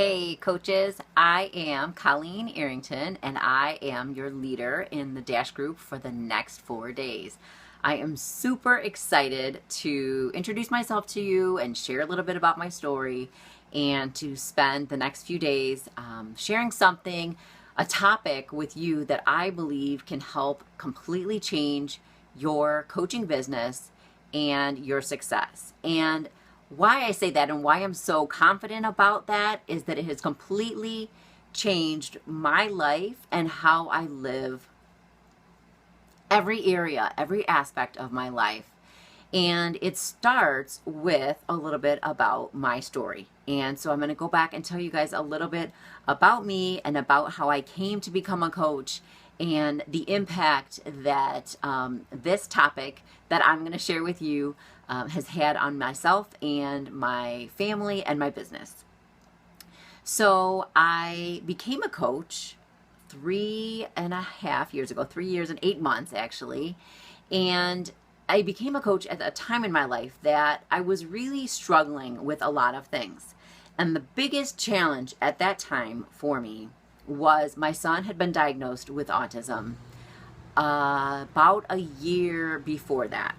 Hey coaches, I am Colleen Errington and I am your leader in the Dash group for the next 4 days. I am super excited to introduce myself to you and share a little bit about my story and to spend the next few days sharing something, a topic with you that I believe can help completely change your coaching business and your success. And why I say that and why I'm so confident about that is that it has completely changed my life and how I live every area, every aspect of my life. And it starts with a little bit about my story. And so I'm going to go back and tell you guys a little bit about me and about how I came to become a coach and the impact that this topic that I'm going to share with you has had on myself and my family and my business. So I became a coach 3.5 years ago, 3 years and 8 months actually. And I became a coach at a time in my life that I was really struggling with a lot of things. And the biggest challenge at that time for me was my son had been diagnosed with autism about a year before that.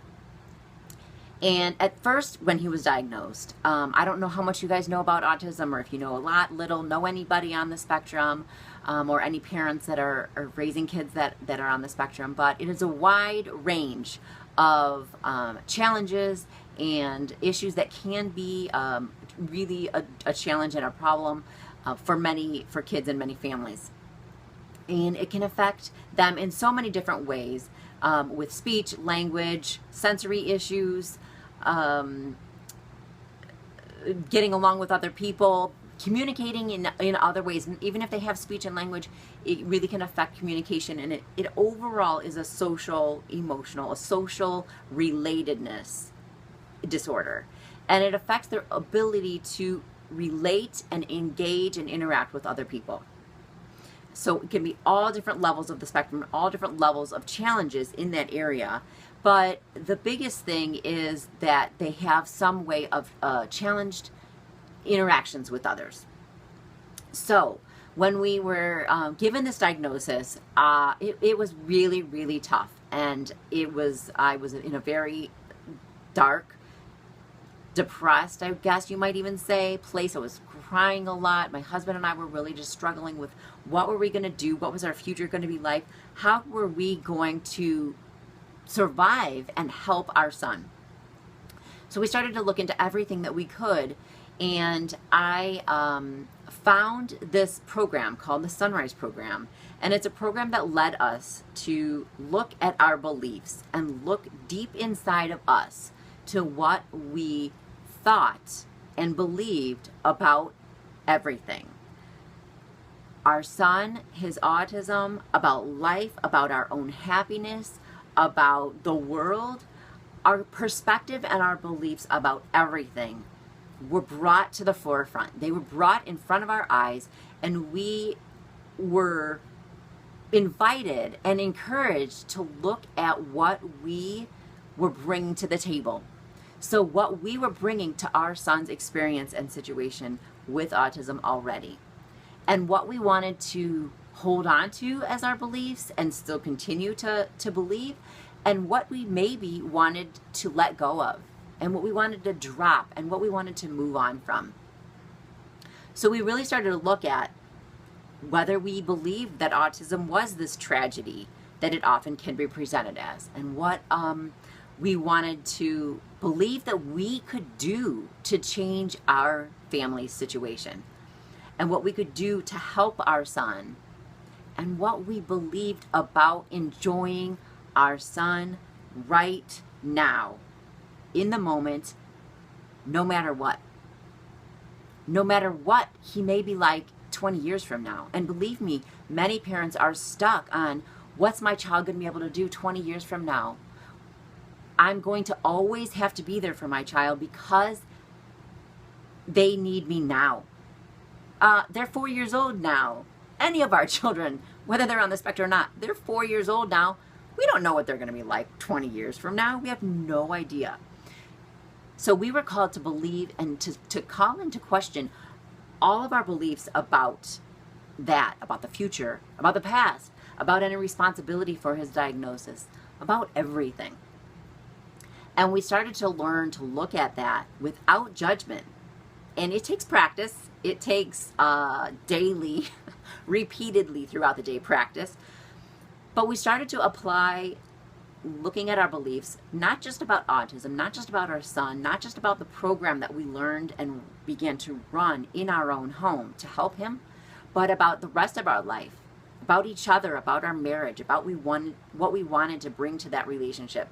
And at first, when he was diagnosed, I don't know how much you guys know about autism, or if you know a lot, little, know anybody on the spectrum, or any parents that are raising kids that are on the spectrum, but it is a wide range of challenges and issues that can be really a challenge and a problem for kids and many families. And it can affect them in so many different ways, with speech, language, sensory issues, getting along with other people, communicating in other ways. And even if they have speech and language, it really can affect communication. And it overall is a social relatedness disorder. And it affects their ability to relate and engage and interact with other people. So it can be all different levels of the spectrum, all different levels of challenges in that area. But the biggest thing is that they have some way of challenged interactions with others. So when we were given this diagnosis, it was really, really tough. And I was in a very dark, depressed, I guess you might even say, place. I was crying a lot. My husband and I were really just struggling with what were we going to do? What was our future going to be like? How were we going to survive and help our son? So we started to look into everything that we could, and I found this program called the Sonrise Program. And it's a program that led us to look at our beliefs and look deep inside of us to what we thought and believed about everything. Our son, his autism, about life, about our own happiness, about the world, our perspective and our beliefs about everything were brought to the forefront. They were brought in front of our eyes, and we were invited and encouraged to look at what we were bringing to the table. So what we were bringing to our son's experience and situation with autism already, and what we wanted to hold on to as our beliefs and still continue to believe, and what we maybe wanted to let go of, and what we wanted to drop, and what we wanted to move on from. So we really started to look at whether we believed that autism was this tragedy that it often can be presented as, and what we wanted to believe that we could do to change our family situation, and what we could do to help our son, and what we believed about enjoying our son right now, in the moment, no matter what. No matter what he may be like 20 years from now. And believe me, many parents are stuck on, what's my child going to be able to do 20 years from now? I'm going to always have to be there for my child because they need me now. They're 4 years old now. Any of our children, whether they're on the spectrum or not, they're 4 years old now. We don't know what they're going to be like 20 years from now. We have no idea. So we were called to believe and to call into question all of our beliefs about that, about the future, about the past, about any responsibility for his diagnosis, about everything. And we started to learn to look at that without judgment. And it takes practice. It takes daily, repeatedly throughout the day practice. But we started to apply looking at our beliefs, not just about autism, not just about our son, not just about the program that we learned and began to run in our own home to help him, but about the rest of our life, about each other, about our marriage, about what we wanted to bring to that relationship,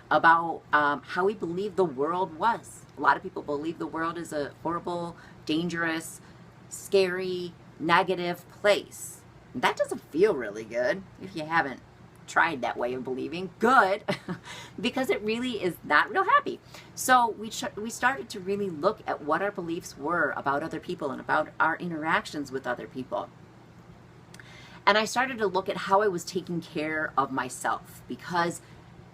about how we believe the world was. A lot of people believe the world is a horrible, dangerous, scary, negative place. That doesn't feel really good if you haven't tried that way of believing. Good, because it really is not real happy. So we started to really look at what our beliefs were about other people and about our interactions with other people. And I started to look at how I was taking care of myself, because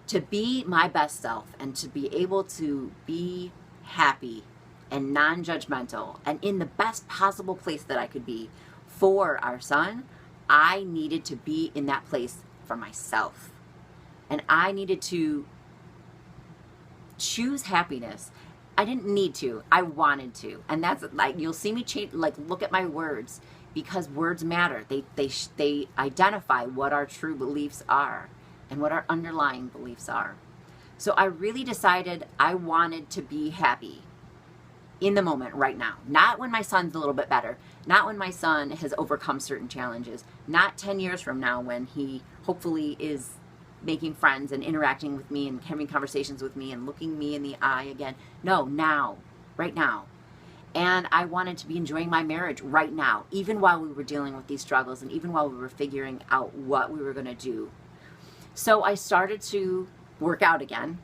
to be my best self and to be able to be happy and non-judgmental and in the best possible place that I could be for our son, I needed to be in that place for myself. And I needed to choose happiness. I didn't need to. I wanted to. And that's like, you'll see me change, like, look at my words, because words matter. They identify what our true beliefs are and what our underlying beliefs are. So I really decided I wanted to be happy in the moment right now. Not when my son's a little bit better. Not when my son has overcome certain challenges. Not 10 years from now when he hopefully is making friends and interacting with me and having conversations with me and looking me in the eye again. No, now, right now. And I wanted to be enjoying my marriage right now, even while we were dealing with these struggles and even while we were figuring out what we were going to do. So I started to work out again,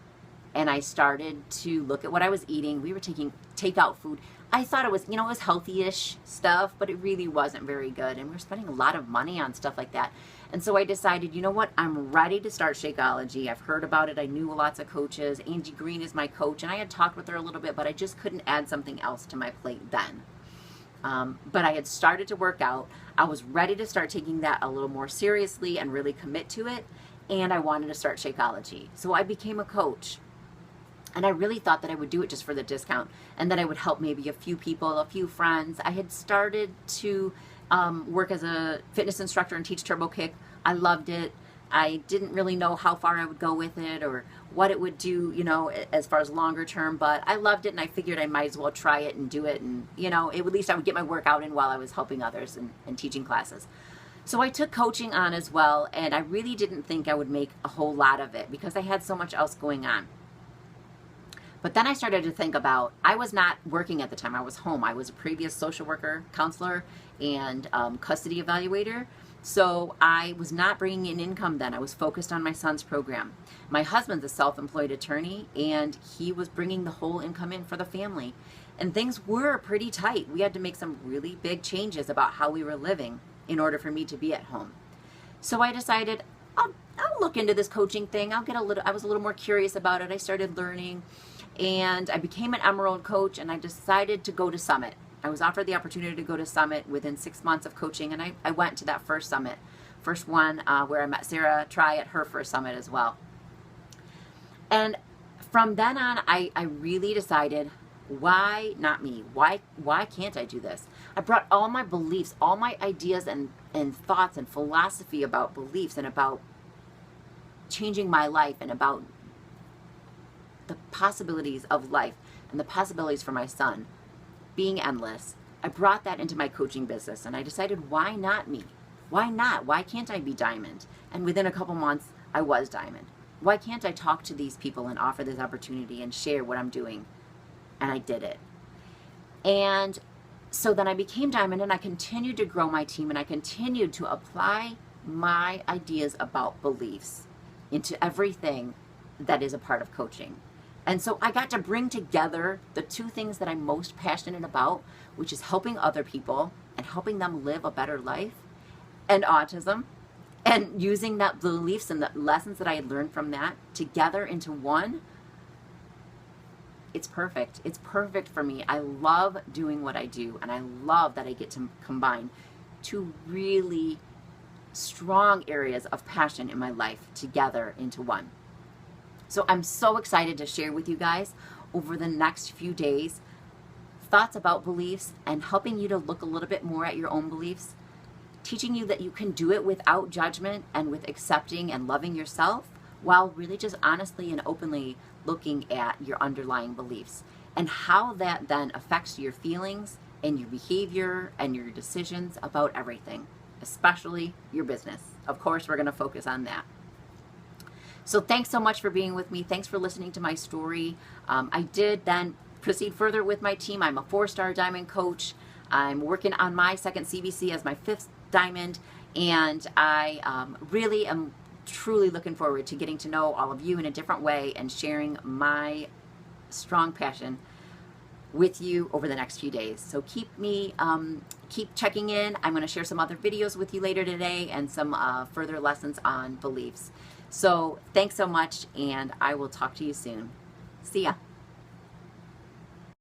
and I started to look at what I was eating. We were taking takeout food. I thought it was, it was healthy-ish stuff, but it really wasn't very good. And we were spending a lot of money on stuff like that. And so I decided, you know what? I'm ready to start Shakeology. I've heard about it. I knew lots of coaches. Angie Green is my coach, and I had talked with her a little bit, but I just couldn't add something else to my plate then. But I had started to work out. I was ready to start taking that a little more seriously and really commit to it. And I wanted to start Shakeology. So I became a coach. And I really thought that I would do it just for the discount and that I would help maybe a few people, a few friends. I had started to work as a fitness instructor and teach Turbo Kick. I loved it. I didn't really know how far I would go with it or what it would do, as far as longer term, but I loved it and I figured I might as well try it and do it. And, at least I would get my workout in while I was helping others and teaching classes. So I took coaching on as well, and I really didn't think I would make a whole lot of it because I had so much else going on. But then I started to think about, I was not working at the time. I was home. I was a previous social worker, counselor, and custody evaluator. So I was not bringing in income then. I was focused on my son's program. My husband's a self-employed attorney, and he was bringing the whole income in for the family. And things were pretty tight. We had to make some really big changes about how we were living in order for me to be at home. So I decided, I'll look into this coaching thing. I was a little more curious about it. I started learning. And I became an Emerald coach, and I decided to go to Summit. I was offered the opportunity to go to Summit within 6 months of coaching, and I went to that first Summit. First one where I met Sarah Try at her first Summit as well. And from then on, I really decided, why not me? Why can't I do this? I brought all my beliefs, all my ideas and thoughts and philosophy about beliefs and about changing my life and about the possibilities of life and the possibilities for my son being endless. I brought that into my coaching business, and I decided, why not me? Why not? Why can't I be Diamond? And within a couple months, I was Diamond. Why can't I talk to these people and offer this opportunity and share what I'm doing? And I did it. And so then I became Diamond, and I continued to grow my team, and I continued to apply my ideas about beliefs into everything that is a part of coaching. And so I got to bring together the two things that I'm most passionate about, which is helping other people and helping them live a better life, and autism, and using that beliefs and the lessons that I had learned from that together into one it's perfect. It's perfect for me. I love doing what I do, and I love that I get to combine two really strong areas of passion in my life together into one. So I'm so excited to share with you guys over the next few days thoughts about beliefs and helping you to look a little bit more at your own beliefs, teaching you that you can do it without judgment and with accepting and loving yourself, while really just honestly and openly looking at your underlying beliefs and how that then affects your feelings and your behavior and your decisions about everything, especially your business. Of course, we're going to focus on that. So thanks so much for being with me. Thanks for listening to my story. I did then proceed further with my team. I'm a 4-star diamond coach. I'm working on my second CBC as my 5th diamond, and I really am truly looking forward to getting to know all of you in a different way and sharing my strong passion with you over the next few days. So keep checking in. I'm going to share some other videos with you later today and some further lessons on beliefs. So thanks so much, and I will talk to you soon. See ya.